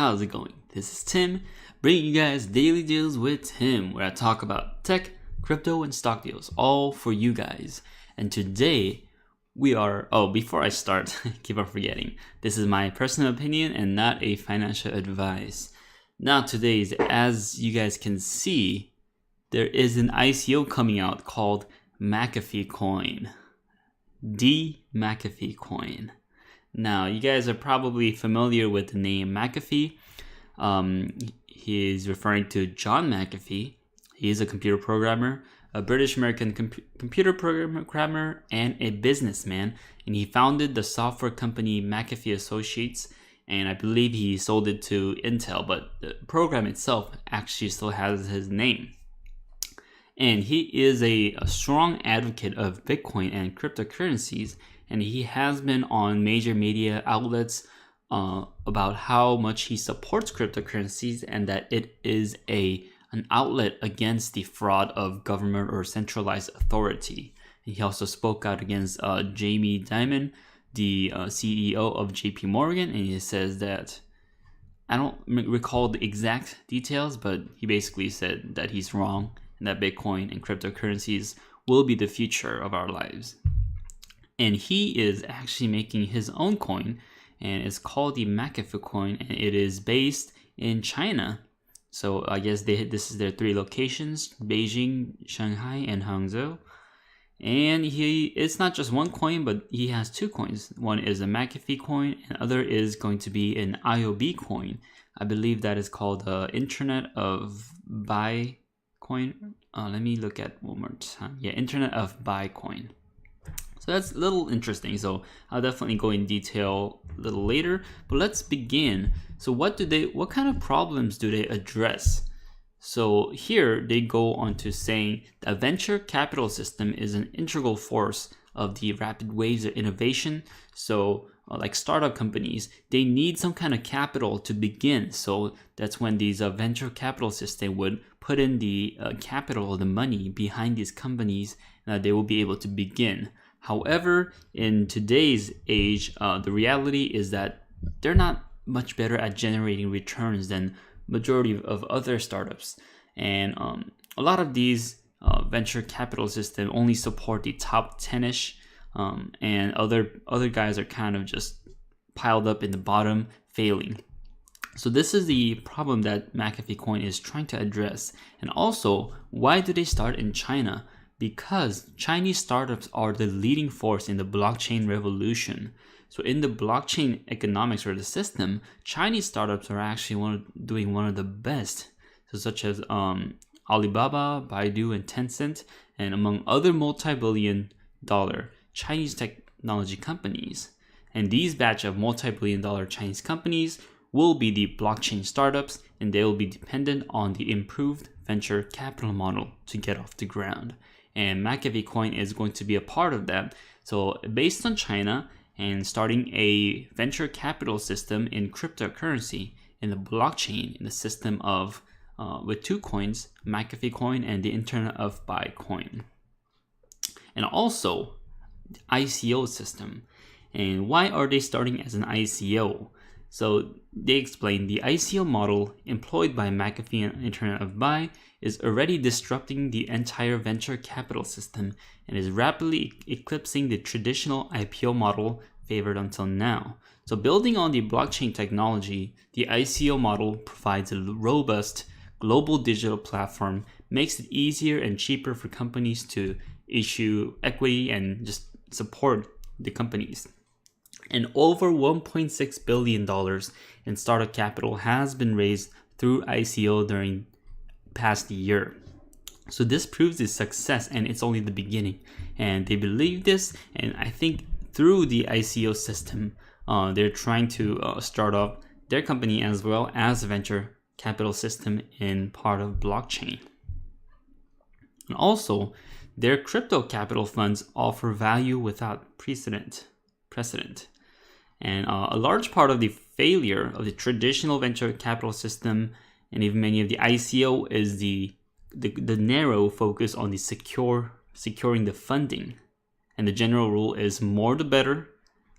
how's it going? This is Tim, bringing you guys Daily Deals with Tim, where I talk about tech, crypto, and stock deals, all for you guys. And today, before I start, keep on forgetting, this is my personal opinion and not a financial advice. Now today's, as you guys can see, there is an ICO coming out called McAfee Coin. McAfee Coin. Now, you guys are probably familiar with the name McAfee. He is referring to John McAfee. He is a computer programmer, a British-American computer programmer, and a businessman. And he founded the software company McAfee Associates. And I believe he sold it to Intel, but the program itself actually still has his name. And he is a strong advocate of Bitcoin and cryptocurrencies. And he has been on major media outlets about how much he supports cryptocurrencies and that it is an outlet against the fraud of government or centralized authority. And he also spoke out against Jamie Dimon, the CEO of JP Morgan, and he says that, I don't recall the exact details, but he basically said that he's wrong and that Bitcoin and cryptocurrencies will be the future of our lives. And he is actually making his own coin, and it's called the McAfee coin, and it is based in China. So I guess this is their 3 locations: Beijing, Shanghai, and Hangzhou. And it's not just one coin, but he has 2 coins. One is a McAfee coin, and other is going to be an IOB coin. I believe that is called Internet of Buy coin. Let me look at one more time. Yeah, Internet of Buy coin. So that's a little interesting. So I'll definitely go in detail a little later. But let's begin. So what kind of problems do they address? So here they go on to saying the venture capital system is an integral force of the rapid waves of innovation. So like startup companies, they need some kind of capital to begin. So that's when these venture capital system would put in the capital, the money behind these companies, and they will be able to begin. However, in today's age, the reality is that they're not much better at generating returns than majority of other startups. And a lot of these venture capital systems only support the top 10-ish, and other guys are kind of just piled up in the bottom, failing. So this is the problem that McAfee Coin is trying to address. And also, why do they start in China? Because Chinese startups are the leading force in the blockchain revolution. So in the blockchain economics or the system, Chinese startups are actually doing one of the best. So such as Alibaba, Baidu, and Tencent, and among other multi-billion-dollar Chinese technology companies. And these batch of multi-billion-dollar Chinese companies will be the blockchain startups, and they will be dependent on the improved venture capital model to get off the ground. And McAfee Coin is going to be a part of that. So based on China and starting a venture capital system in cryptocurrency, in the blockchain, in the system of with 2 coins, McAfee Coin and the Internet of Buy coin. And also the ICO system. And why are they starting as an ICO? So they explain the ICO model employed by McAfee and Internet of Buy is already disrupting the entire venture capital system and is rapidly eclipsing the traditional IPO model favored until now. So building on the blockchain technology, the ICO model provides a robust global digital platform, makes it easier and cheaper for companies to issue equity and just support the companies. And over $1.6 billion in startup capital has been raised through ICO during past year. So this proves its success, and it's only the beginning. And they believe this, and I think through the ICO system, they're trying to start up their company as well as a venture capital system in part of blockchain. And also, their crypto capital funds offer value without precedent. And a large part of the failure of the traditional venture capital system and even many of the ICO is the narrow focus on the securing the funding. And the general rule is more the better.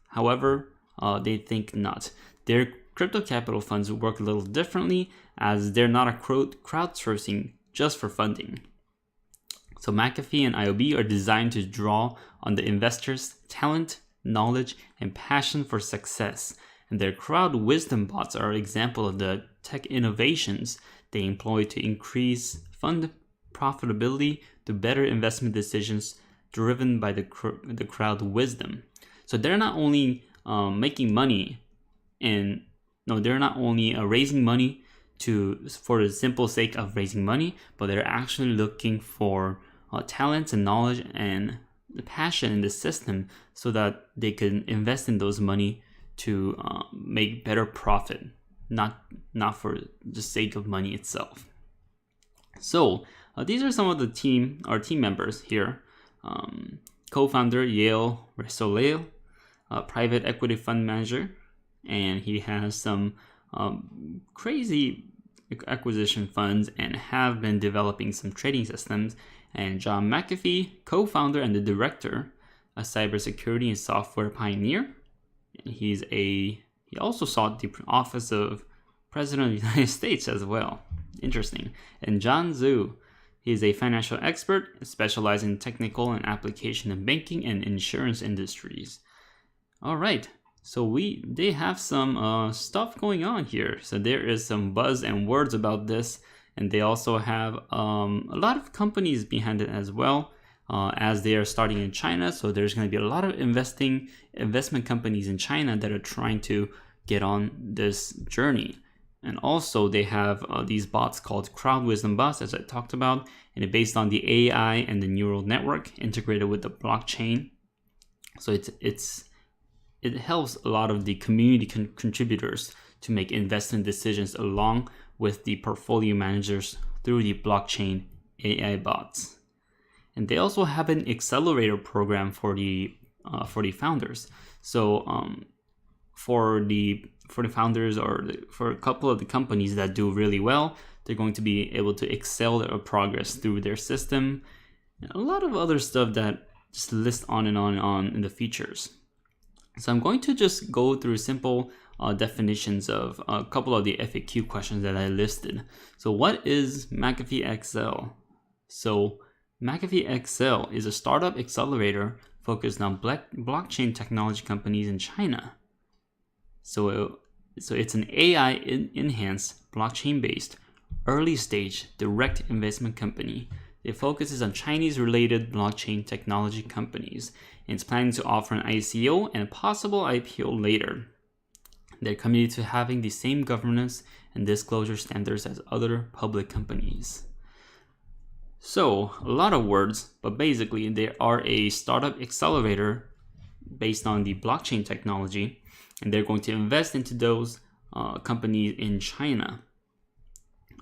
However, they think not. Their crypto capital funds work a little differently, as they're not a crowdsourcing just for funding. So McAfee and IOB are designed to draw on the investors' talent, knowledge, and passion for success. And their crowd wisdom bots are an example of the tech innovations they employ to increase fund profitability through better investment decisions driven by the crowd wisdom. So they're not only making money, they're not only raising money for the simple sake of raising money, but they're actually looking for talents and knowledge and the passion in the system so that they can invest in those money to make better profit, not for the sake of money itself. So these are some of the team members here. Co-founder Yale Resoleo, private equity fund manager, and he has some crazy acquisition funds and have been developing some trading systems. And John McAfee, co-founder and the director, a cybersecurity and software pioneer. And he also sought the office of President of the United States as well. Interesting. And John Zhu, he is a financial expert specializing in technical and application in banking and insurance industries. All right. So they have some stuff going on here. So there is some buzz and words about this, and they also have a lot of companies behind it as well, as they are starting in China. So there's going to be a lot of investment companies in China that are trying to get on this journey. And also they have these bots called crowd wisdom bots, as I talked about, and it's based on the AI and the neural network integrated with the blockchain. So it helps a lot of the community contributors to make investment decisions along with the portfolio managers through the blockchain AI bots. And they also have an accelerator program for the founders. So for the founders or for a couple of the companies that do really well, they're going to be able to excel their progress through their system, and a lot of other stuff that just list on and on and on in the features. So I'm going to just go through simple definitions of a couple of the FAQ questions that I listed. So what is McAfee XL? So McAfee XL is a startup accelerator focused on blockchain technology companies in China. So it's an AI-enhanced, blockchain-based, early-stage direct investment company. It focuses on Chinese-related blockchain technology companies, and it's planning to offer an ICO and a possible IPO later. They're committed to having the same governance and disclosure standards as other public companies. So, a lot of words, but basically they are a startup accelerator based on the blockchain technology, and they're going to invest into those companies in China.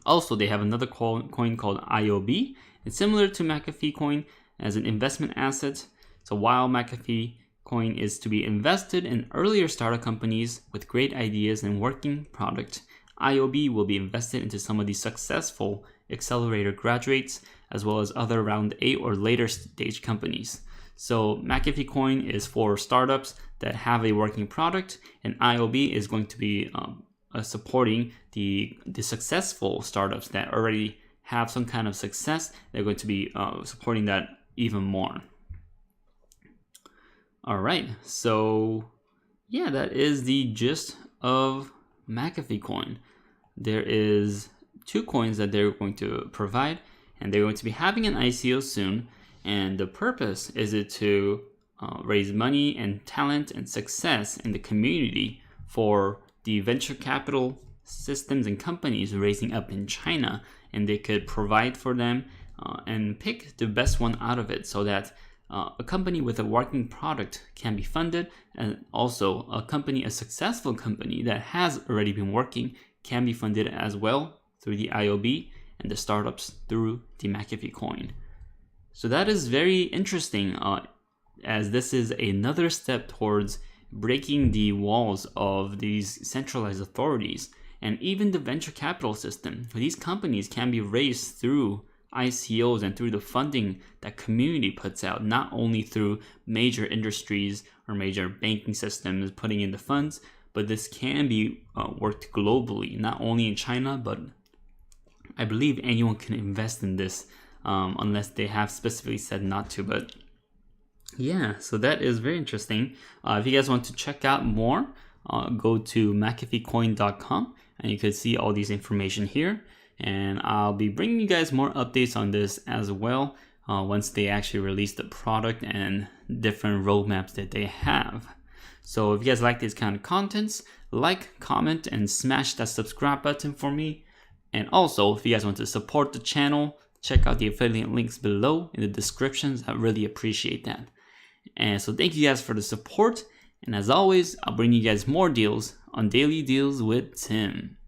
Also, they have another coin called IOB. It's similar to McAfee coin as an investment asset. So while McAfee coin is to be invested in earlier startup companies with great ideas and working product, IOB will be invested into some of the successful accelerator graduates, as well as other round A or later stage companies. So McAfee coin is for startups that have a working product, and IOB is going to be supporting the successful startups that already have some kind of success. They're going to be supporting that even more. All right, so yeah, that is the gist of McAfee coin. There is 2 coins that they're going to provide, and they're going to be having an ICO soon. And the purpose is to raise money and talent and success in the community for the venture capital systems and companies raising up in China, and they could provide for them and pick the best one out of it, so that a company with a working product can be funded, and also a successful company that has already been working can be funded as well through the IOB, and the startups through the McAfee coin. So that is very interesting, as this is another step towards breaking the walls of these centralized authorities and even the venture capital system. These companies can be raised through ICOs and through the funding that community puts out, not only through major industries or major banking systems putting in the funds, but this can be worked globally, not only in China, but I believe anyone can invest in this unless they have specifically said not to. But yeah, so that is very interesting. If you guys want to check out more, go to McAfeecoin.com and you can see all these information here. And I'll be bringing you guys more updates on this as well once they actually release the product and different roadmaps that they have. So if you guys like these kind of contents, like, comment, and smash that subscribe button for me. And also, if you guys want to support the channel, check out the affiliate links below in the descriptions. I really appreciate that. And so thank you guys for the support. And as always, I'll bring you guys more deals on Daily Deals with Tim.